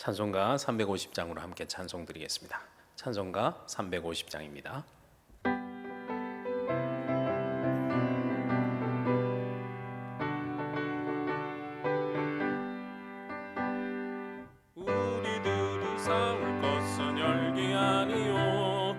찬송가 350장으로 함께 찬송 드리겠습니다. 찬송가 350장입니다. 우리들이 싸울 것은 혈기 아니요,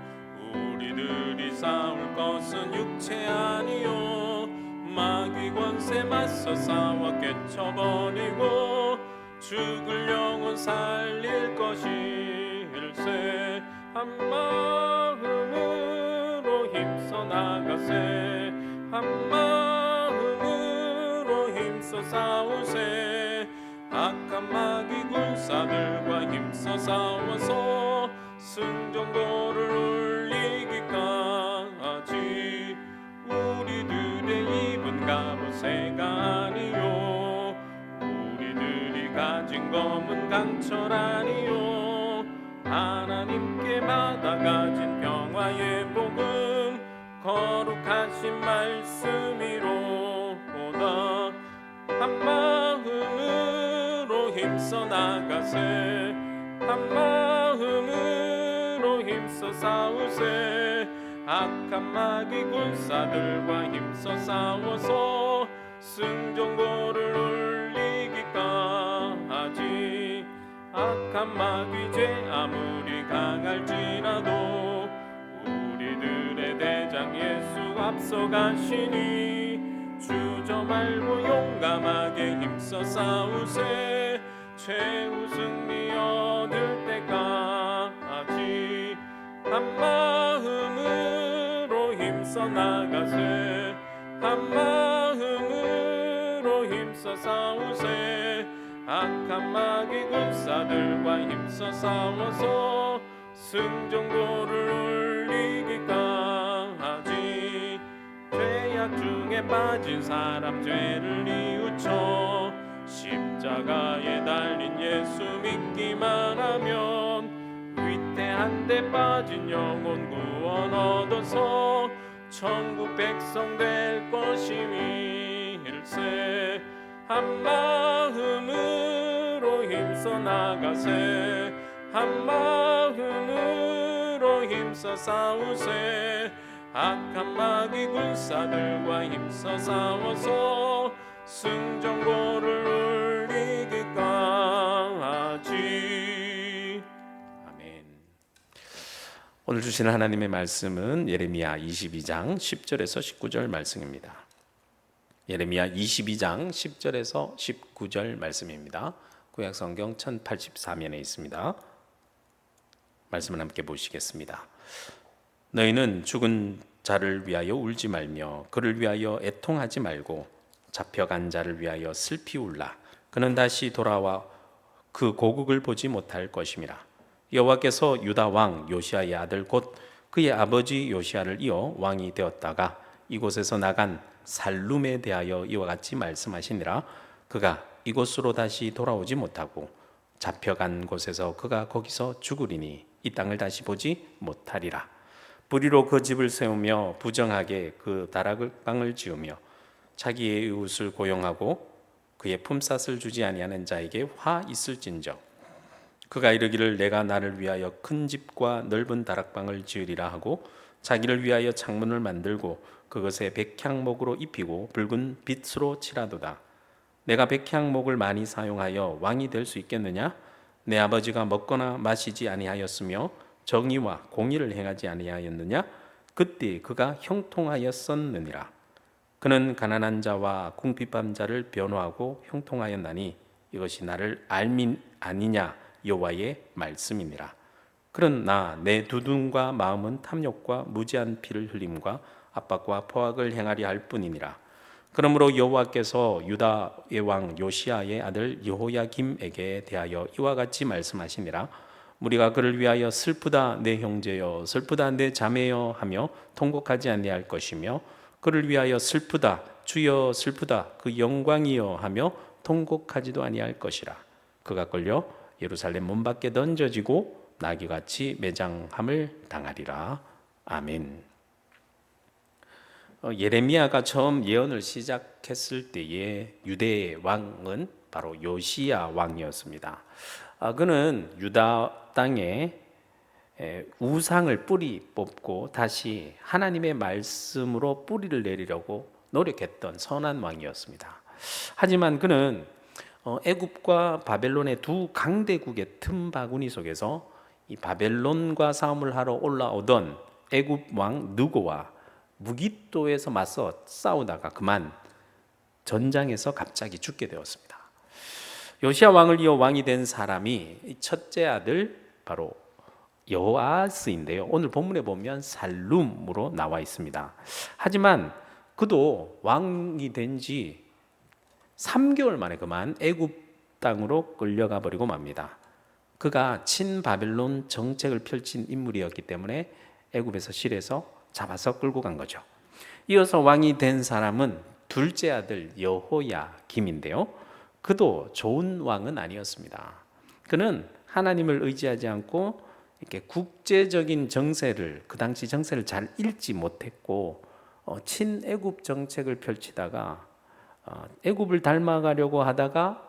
우리들이 싸울 것은 육체 아니요, 마귀 권세 맞서 싸워 깨쳐버리고 죽을 영혼 살릴 것일세. 한 마음으로 힘써 나가세, 한 마음으로 힘써 싸우세. 악한 마귀 군사들과 힘써 싸워서 승전고를 올리기까지. 우리들의 입은 갑옷새가 아니요, 우리들이 가진 검은 강철 아니요, 하나님께 받아 가진 평화의 복음 거룩하신 말씀이로다. 한 마음으로 힘써 나가세, 한 마음으로 힘써 싸우세. 악한 마귀 군사들과 힘써 싸워서 승전고를 올리기까지. 악한 마귀 죄 아무리 강할지라도 우리들의 대장 예수 앞서가시니 주저 말고 용감하게 힘써 싸우세. 최후 승리 얻을 때까지. 한 마음으로 힘써 나가세, 한 마음으로 힘써 싸우세. 악한 마귀 군사들과 힘써 싸워서 승전고를 올리기까지. 죄악 중에 빠진 사람 죄를 뉘우쳐 십자가에 달린 예수 믿기만 하면 위태한데 빠진 영혼 구원 얻어서 천국 백성 될 것임일세. 한 마음으로 힘써 나가세, 한 마음으로 힘써 싸우세. 악한 마귀 군사들과 힘써 싸워서 승전고를 올리기까지. 아멘. 오늘 주시는 하나님의 말씀은 예레미야 22장 10절에서 19절 말씀입니다. 예레미야 22장 10절에서 19절 말씀입니다. 구약성경 1084면에 있습니다. 말씀을 함께 보시겠습니다. 너희는 죽은 자를 위하여 울지 말며 그를 위하여 애통하지 말고 잡혀간 자를 위하여 슬피 울라. 그는 다시 돌아와 그 고국을 보지 못할 것임이라. 여호와께서 유다 왕 요시야의 아들 곧 그의 아버지 요시야를 이어 왕이 되었다가 이곳에서 나간 살룸에 대하여 이와 같이 말씀하시니라. 그가 이곳으로 다시 돌아오지 못하고 잡혀간 곳에서 그가 거기서 죽으리니 이 땅을 다시 보지 못하리라. 불의로 그 집을 세우며 부정하게 그 다락방을 지으며 자기의 이웃을 고용하고 그의 품삯을 주지 아니하는 자에게 화 있을진저. 그가 이르기를 내가 나를 위하여 큰 집과 넓은 다락방을 지으리라 하고 자기를 위하여 창문을 만들고 그것에 백향목으로 입히고 붉은 빛으로 칠하도다. 내가 백향목을 많이 사용하여 왕이 될 수 있겠느냐? 내 아버지가 먹거나 마시지 아니하였으며 정의와 공의를 행하지 아니하였느냐? 그때 그가 형통하였었느니라. 그는 가난한 자와 궁핍한 자를 변호하고 형통하였나니 이것이 나를 알민 아니냐 여호와의 말씀이니라. 그러나 내 두둔과 마음은 탐욕과 무지한 피를 흘림과 압박과 포악을 행하려 할 뿐이니라. 그러므로 여호와께서 유다의 왕 요시야의 아들 여호야김에게 대하여 이와 같이 말씀하시니라. 우리가 그를 위하여 슬프다 내 형제여, 슬프다 내 자매여 하며 통곡하지 아니할 것이며 그를 위하여 슬프다 주여 슬프다 그 영광이여 하며 통곡하지도 아니할 것이라. 그가 끌려 예루살렘 문 밖에 던져지고 나귀같이 매장함을 당하리라. 아멘. 예레미야가 처음 예언을 시작했을 때의 유대의 왕은 바로 요시야 왕이었습니다. 그는 유다 땅에 우상을 뿌리 뽑고 다시 하나님의 말씀으로 뿌리를 내리려고 노력했던 선한 왕이었습니다. 하지만 그는 애굽과 바벨론의 두 강대국의 틈바구니 속에서 이 바벨론과 싸움을 하러 올라오던 애굽 왕 느고와 무깃도에서 맞서 싸우다가 그만 전장에서 갑자기 죽게 되었습니다. 요시야 왕을 이어 왕이 된 사람이 첫째 아들 바로 여호아스인데요. 오늘 본문에 보면 살룸으로 나와 있습니다. 하지만 그도 왕이 된 지 3개월 만에 그만 애굽 땅으로 끌려가 버리고 맙니다. 그가 친바벨론 정책을 펼친 인물이었기 때문에 애굽에서 실에서 잡아서 끌고 간 거죠. 이어서 왕이 된 사람은 둘째 아들 여호야김인데요. 그도 좋은 왕은 아니었습니다. 그는 하나님을 의지하지 않고 이렇게 국제적인 정세를 그 당시 정세를 잘 읽지 못했고 친애굽 정책을 펼치다가 애굽을 닮아가려고 하다가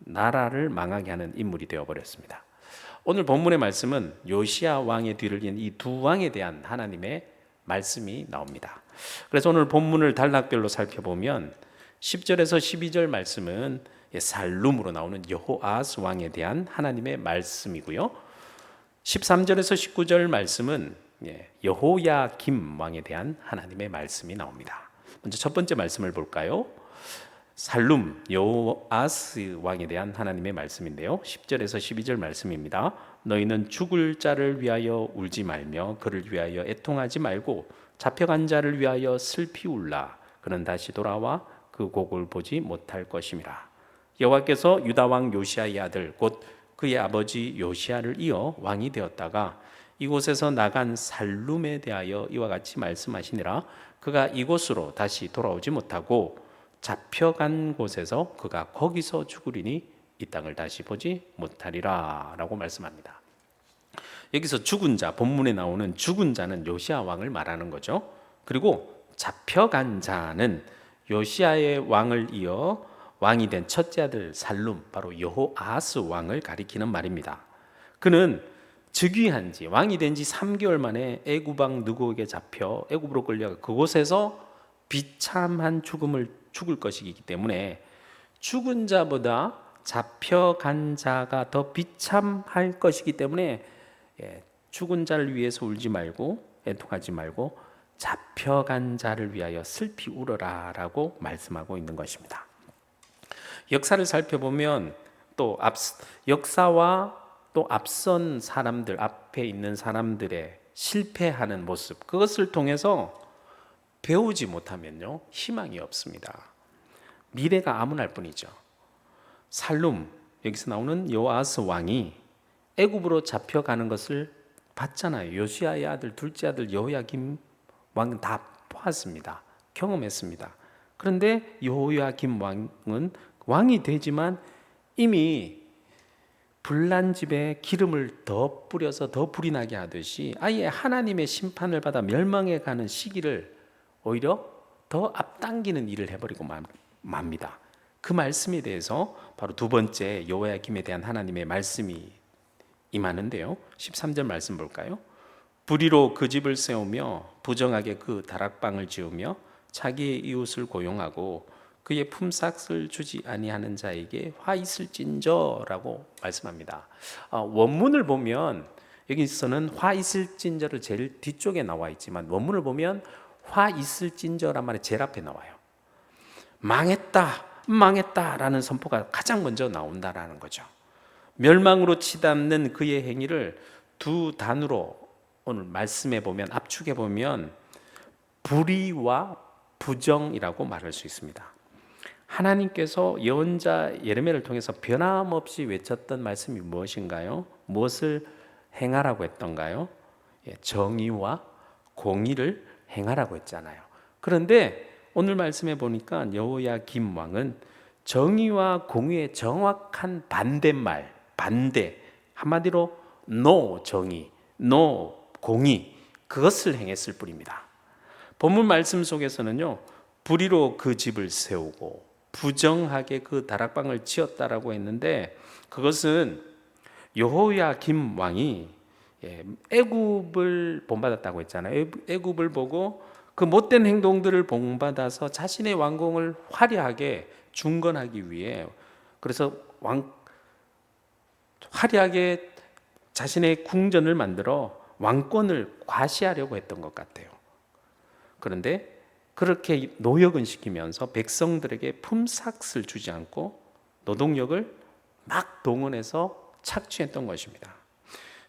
나라를 망하게 하는 인물이 되어버렸습니다. 오늘 본문의 말씀은 요시야 왕의 뒤를 이은 이 두 왕에 대한 하나님의 말씀이 나옵니다. 그래서 오늘 본문을 단락별로 살펴보면 10절에서 12절 말씀은 살룸으로 나오는 여호아스 왕에 대한 하나님의 말씀이고요. 13절에서 19절 말씀은 여호야김 왕에 대한 하나님의 말씀이 나옵니다. 먼저 첫 번째 말씀을 볼까요? 살룸 여호아스 왕에 대한 하나님의 말씀인데요. 10절에서 12절 말씀입니다. 너희는 죽을 자를 위하여 울지 말며 그를 위하여 애통하지 말고 잡혀간 자를 위하여 슬피 울라. 그는 다시 돌아와 그 곡을 보지 못할 것임이라. 여호와께서 유다 왕 요시야의 아들 곧 그의 아버지 요시야를 이어 왕이 되었다가 이곳에서 나간 살룸에 대하여 이와 같이 말씀하시니라. 그가 이곳으로 다시 돌아오지 못하고 잡혀간 곳에서 그가 거기서 죽으리니 이 땅을 다시 보지 못하리라 라고 말씀합니다. 여기서 죽은 자, 본문에 나오는 죽은 자는 요시야 왕을 말하는 거죠. 그리고 잡혀간 자는 요시야의 왕을 이어 왕이 된 첫째 아들 살룸, 바로 여호아스 왕을 가리키는 말입니다. 그는 즉위한 지, 왕이 된 지 3개월 만에 애굽 왕 느고에게 잡혀 애굽으로 끌려가 그곳에서 비참한 죽을 것이기 때문에 죽은 자보다 잡혀간 자가 더 비참할 것이기 때문에 죽은 자를 위해서 울지 말고 애통하지 말고 잡혀간 자를 위하여 슬피 울어라 라고 말씀하고 있는 것입니다. 역사를 살펴보면 또 역사와 또 앞선 사람들, 앞에 있는 사람들의 실패하는 모습, 그것을 통해서 배우지 못하면요 희망이 없습니다. 미래가 암울할 뿐이죠. 살룸, 여기서 나오는 여호아스 왕이 애굽으로 잡혀가는 것을 봤잖아요. 요시야의 아들, 둘째 아들 여호야김 왕은 다 보았습니다. 경험했습니다. 그런데 여호야김 왕은 왕이 되지만 이미 불난 집에 기름을 더 뿌려서 더 불이 나게 하듯이 아예 하나님의 심판을 받아 멸망해 가는 시기를 오히려 더 앞당기는 일을 해버리고 맙니다. 그 말씀에 대해서 바로 두 번째 여호야김에 대한 하나님의 말씀이 임하는데요. 13절 말씀 볼까요? 불의로 그 집을 세우며 부정하게 그 다락방을 지으며 자기의 이웃을 고용하고 그의 품삯을 주지 아니하는 자에게 화 있을진저라고 말씀합니다. 원문을 보면 여기서는 화 있을진저를 제일 뒤쪽에 나와 있지만 원문을 보면 화 있을진저란 말이 제일 앞에 나와요. 망했다라는 선포가 가장 먼저 나온다라는 거죠. 멸망으로 치닫는 그의 행위를 두 단어로 오늘 말씀해 보면 압축해 보면 불의와 부정이라고 말할 수 있습니다. 하나님께서 예언자 예레미야를 통해서 변함없이 외쳤던 말씀이 무엇인가요? 무엇을 행하라고 했던가요? 정의와 공의를 행하라고 했잖아요. 그런데 오늘 말씀해 보니까 여호야김 왕은 정의와 공의의 정확한 반대말, 반대, 한마디로 no 정의, no 공의, 그것을 행했을 뿐입니다. 본문 말씀 속에서는요, 불의로 그 집을 세우고 부정하게 그 다락방을 지었다라고 했는데 그것은 여호야김 왕이 애굽을 본받았다고 했잖아요. 애굽을 보고 그 못된 행동들을 본받아서 자신의 왕궁을 화려하게 중건하기 위해, 그래서 화려하게 자신의 궁전을 만들어 왕권을 과시하려고 했던 것 같아요. 그런데 그렇게 노역은 시키면서 백성들에게 품삯을 주지 않고 노동력을 막 동원해서 착취했던 것입니다.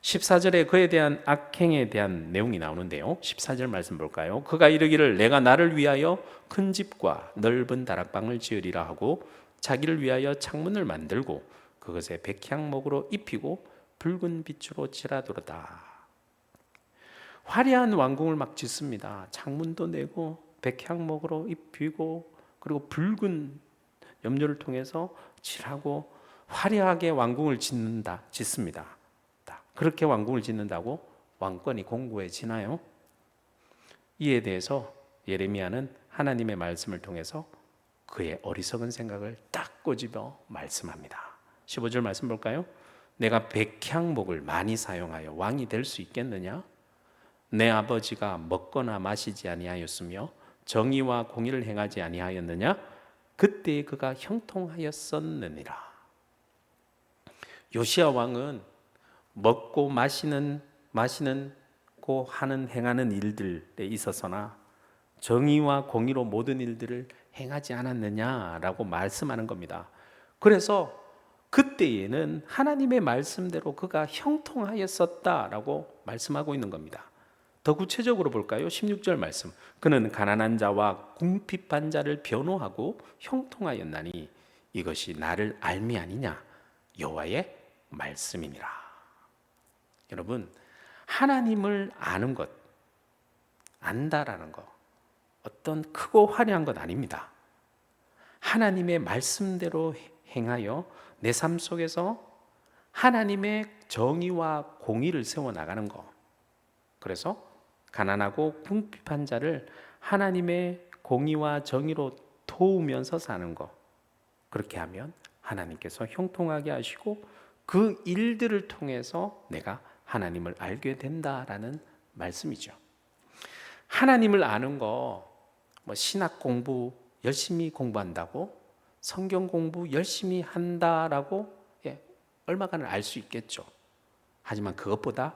14절에 그에 대한 악행에 대한 내용이 나오는데요. 14절 말씀 볼까요? 그가 이르기를 내가 나를 위하여 큰 집과 넓은 다락방을 지으리라 하고 자기를 위하여 창문을 만들고 그것에 백향목으로 입히고 붉은 빛으로 칠하도다. 화려한 왕궁을 막 짓습니다. 창문도 내고 백향목으로 입히고 그리고 붉은 염료를 통해서 칠하고 화려하게 왕궁을 짓습니다. 그렇게 왕궁을 짓는다고 왕권이 공고해지나요? 이에 대해서 예레미야는 하나님의 말씀을 통해서 그의 어리석은 생각을 딱 꼬집어 말씀합니다. 15절 말씀 볼까요? 내가 백향목을 많이 사용하여 왕이 될 수 있겠느냐? 내 아버지가 먹거나 마시지 아니하였으며 정의와 공의를 행하지 아니하였느냐? 그때에 그가 형통하였었느니라. 요시야 왕은 먹고 마시고 행하는 일들에 있어서나 정의와 공의로 모든 일들을 행하지 않았느냐라고 말씀하는 겁니다. 그래서 그때에는 하나님의 말씀대로 그가 형통하였었다라고 말씀하고 있는 겁니다. 더 구체적으로 볼까요? 16절 말씀. 그는 가난한 자와 궁핍한 자를 변호하고 형통하였나니 이것이 나를 알미 아니냐? 여호와의 말씀이니라. 여러분, 하나님을 아는 것, 안다라는 것, 어떤 크고 화려한 것 아닙니다. 하나님의 말씀대로 행하여 내 삶 속에서 하나님의 정의와 공의를 세워나가는 것. 그래서 가난하고 궁핍한 자를 하나님의 공의와 정의로 도우면서 사는 것. 그렇게 하면 하나님께서 형통하게 하시고 그 일들을 통해서 내가 하나님을 알게 된다라는 말씀이죠. 하나님을 아는 거, 신학 공부 열심히 공부한다고, 성경 공부 열심히 한다라고 얼마간을 알 수 있겠죠. 하지만 그것보다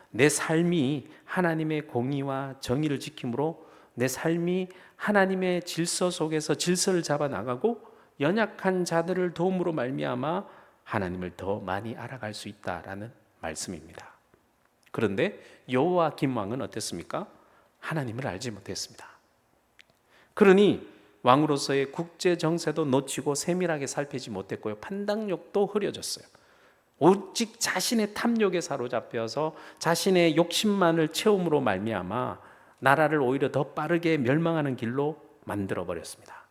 내 삶이 하나님의 공의와 정의를 지킴으로 내 삶이 하나님의 질서 속에서 질서를 잡아 나가고 연약한 자들을 도움으로 말미암아 하나님을 더 많이 알아갈 수 있다라는 말씀입니다. 그런데 여호야김 왕은 어땠습니까? 하나님을 알지 못했습니다. 그러니 왕으로서의 국제 정세도 놓치고 세밀하게 살피지 못했고요. 판단력도 흐려졌어요. 오직 자신의 탐욕에 사로잡혀서 자신의 욕심만을 채움으로 말미암아 나라를 오히려 더 빠르게 멸망하는 길로 만들어 버렸습니다.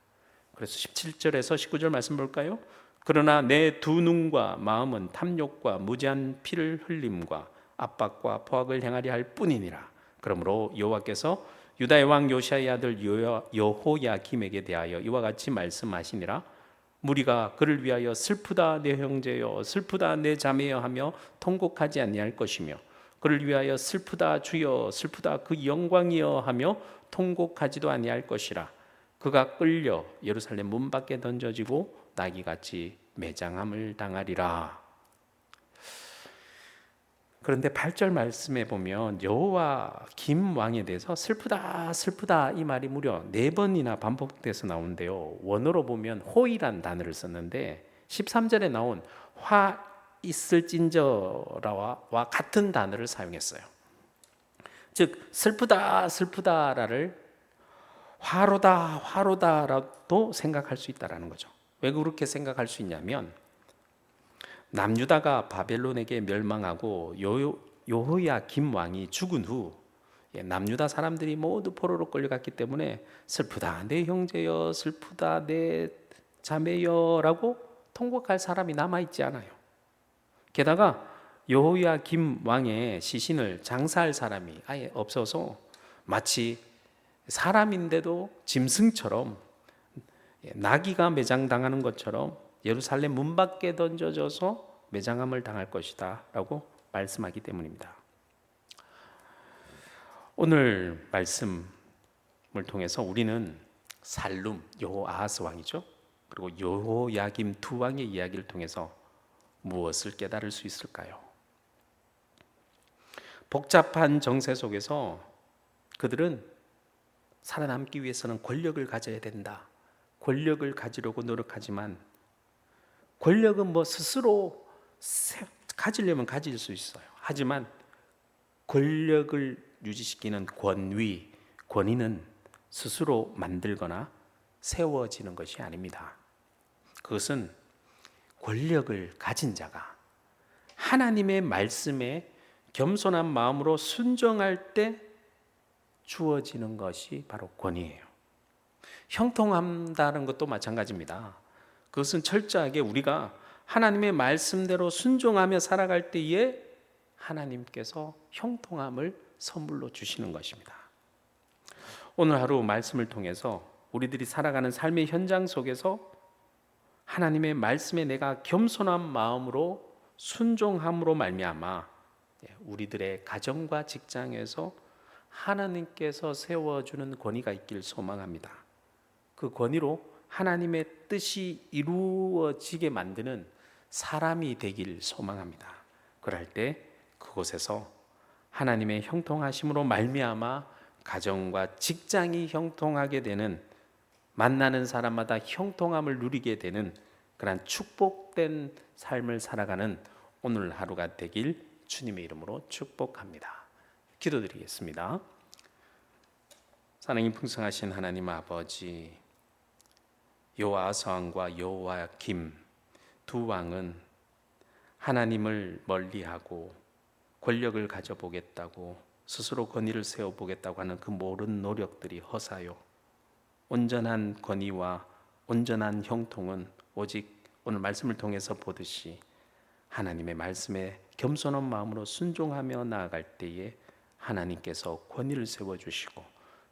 그래서 17절에서 19절 말씀 볼까요? 그러나 내 두 눈과 마음은 탐욕과 무제한 피를 흘림과 압박과 포악을 행하려 할 뿐이니라. 그러므로 여호와께서 유다의 왕 요시야의 아들 여호야김에게 대하여 이와 같이 말씀하시니라. 무리가 그를 위하여 슬프다 내 형제여, 슬프다 내 자매여 하며 통곡하지 아니할 것이며 그를 위하여 슬프다 주여, 슬프다 그 영광이여 하며 통곡하지도 아니할 것이라. 그가 끌려 예루살렘 문 밖에 던져지고 나귀같이 매장함을 당하리라. 그런데 8절 말씀에 보면 여호야김 왕에 대해서 슬프다 슬프다 이 말이 무려 4번이나 반복돼서 나오는데요. 원어로 보면 호이란 단어를 썼는데 13절에 나온 화 있을진저라와 같은 단어를 사용했어요. 즉 슬프다 슬프다를 화로다 화로다라도 생각할 수 있다라는 거죠. 왜 그렇게 생각할 수 있냐면 남유다가 바벨론에게 멸망하고 여호야김 왕이 죽은 후 남유다 사람들이 모두 포로로 끌려갔기 때문에 슬프다 내 형제여, 슬프다 내 자매여라고 통곡할 사람이 남아있지 않아요. 게다가 여호야김 왕의 시신을 장사할 사람이 아예 없어서 마치 사람인데도 짐승처럼 나귀가 매장당하는 것처럼 예루살렘 문 밖에 던져져서 매장함을 당할 것이다 라고 말씀하기 때문입니다. 오늘 말씀을 통해서 우리는 살룸, 여호아하스 왕이죠. 그리고 여호야김 두 왕의 이야기를 통해서 무엇을 깨달을 수 있을까요? 복잡한 정세 속에서 그들은 살아남기 위해서는 권력을 가져야 된다. 권력을 가지려고 노력하지만 권력은 스스로 가지려면 가질 수 있어요. 하지만 권력을 유지시키는 권위는 스스로 만들거나 세워지는 것이 아닙니다. 그것은 권력을 가진 자가 하나님의 말씀에 겸손한 마음으로 순종할 때 주어지는 것이 바로 권위예요. 형통한다는 것도 마찬가지입니다. 그것은 철저하게 우리가 하나님의 말씀대로 순종하며 살아갈 때에 하나님께서 형통함을 선물로 주시는 것입니다. 오늘 하루 말씀을 통해서 우리들이 살아가는 삶의 현장 속에서 하나님의 말씀에 내가 겸손한 마음으로 순종함으로 말미암아 우리들의 가정과 직장에서 하나님께서 세워주는 권위가 있길 소망합니다. 그 권위로 하나님의 뜻이 이루어지게 만드는 사람이 되길 소망합니다. 그럴 때 그곳에서 하나님의 형통하심으로 말미암아 가정과 직장이 형통하게 되는, 만나는 사람마다 형통함을 누리게 되는 그런 축복된 삶을 살아가는 오늘 하루가 되길 주님의 이름으로 축복합니다. 기도드리겠습니다. 사랑이 풍성하신 하나님 아버지, 여호아하스 왕과 여호야김 두 왕은 하나님을 멀리하고 권력을 가져보겠다고 스스로 권위를 세워보겠다고 하는 그 모든 노력들이 허사요. 온전한 권위와 온전한 형통은 오직 오늘 말씀을 통해서 보듯이 하나님의 말씀에 겸손한 마음으로 순종하며 나아갈 때에 하나님께서 권위를 세워주시고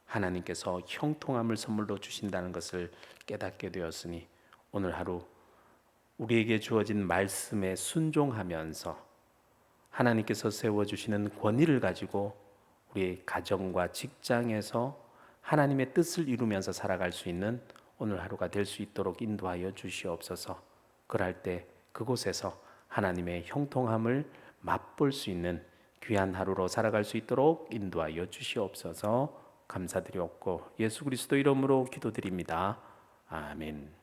하나님께서 형통함을 선물로 주신다는 것을 깨닫게 되었으니 오늘 하루 우리에게 주어진 말씀에 순종하면서 하나님께서 세워주시는 권위를 가지고 우리의 가정과 직장에서 하나님의 뜻을 이루면서 살아갈 수 있는 오늘 하루가 될 수 있도록 인도하여 주시옵소서. 그럴 때 그곳에서 하나님의 형통함을 맛볼 수 있는 귀한 하루로 살아갈 수 있도록 인도하여 주시옵소서. 감사드리옵고 예수 그리스도 이름으로 기도드립니다. 아멘.